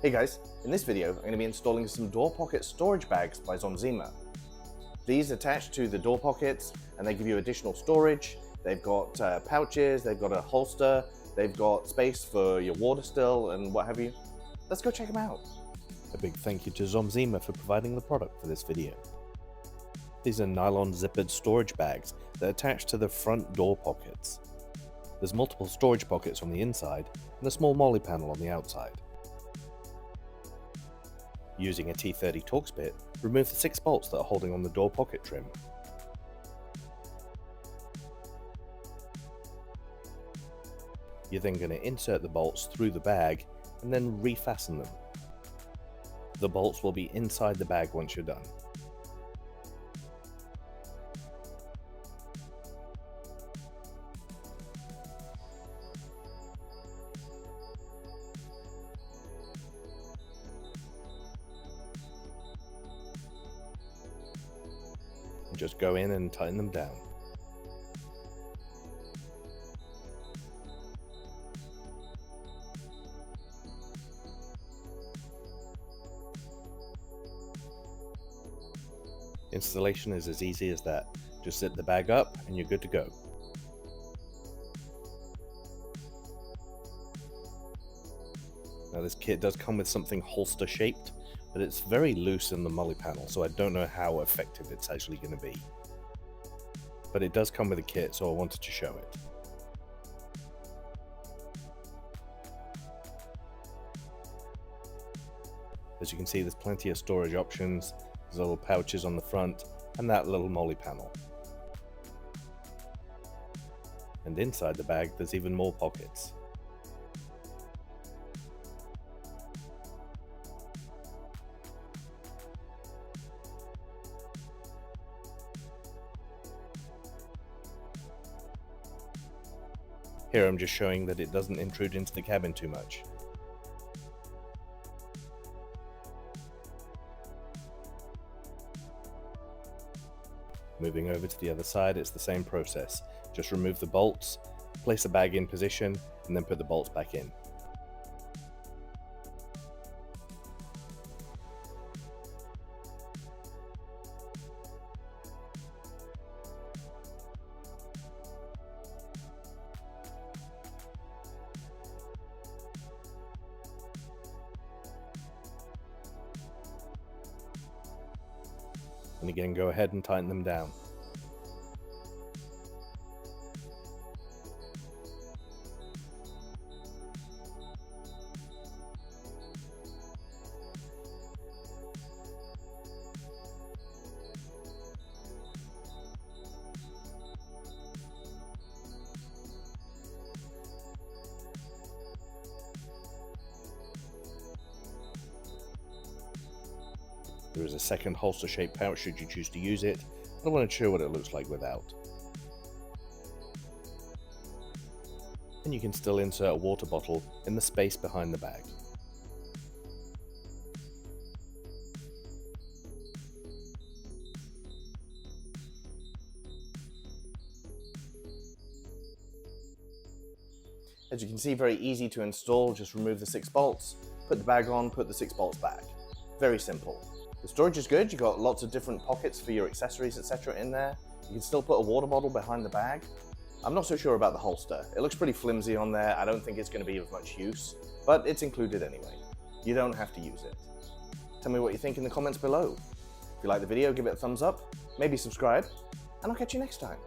Hey guys, in this video I'm going to be installing some door pocket storage bags by Xomzema. These attach to the door pockets and they give you additional storage. They've got pouches, they've got a holster, they've got space for your water still and what have you. Let's go check them out. A big thank you to Xomzema for providing the product for this video. These are nylon zippered storage bags that attach to the front door pockets. There's multiple storage pockets on the inside and a small molle panel on the outside. Using a T30 torx bit, remove the 6 bolts that are holding on the door pocket trim. You're then going to insert the bolts through the bag and then refasten them. The bolts will be inside the bag once you're done. Just go in and tighten them down. Installation is as easy as that. Just set the bag up and you're good to go. Now this kit does come with something holster shaped, but it's very loose in the molle panel, so I don't know how effective it's actually going to be. But it does come with a kit, so I wanted to show it. As you can see, there's plenty of storage options. There's little pouches on the front and that little molle panel. And inside the bag, there's even more pockets. Here I'm just showing that it doesn't intrude into the cabin too much. Moving over to the other side, it's the same process. Just remove the bolts, place the bag in position, and then put the bolts back in. And again, go ahead and tighten them down. There is a second holster shaped pouch should you choose to use it. I want to show what it looks like without. And you can still insert a water bottle in the space behind the bag. As you can see, very easy to install. Just remove the 6 bolts, put the bag on, put the 6 bolts back. Very simple. The storage is good. You've got lots of different pockets for your accessories, etc. in there. You can still put a water bottle behind the bag. I'm not so sure about the holster. It looks pretty flimsy on there. I don't think it's going to be of much use, but it's included anyway. You don't have to use it. Tell me what you think in the comments below. If you like the video, give it a thumbs up, maybe subscribe, and I'll catch you next time.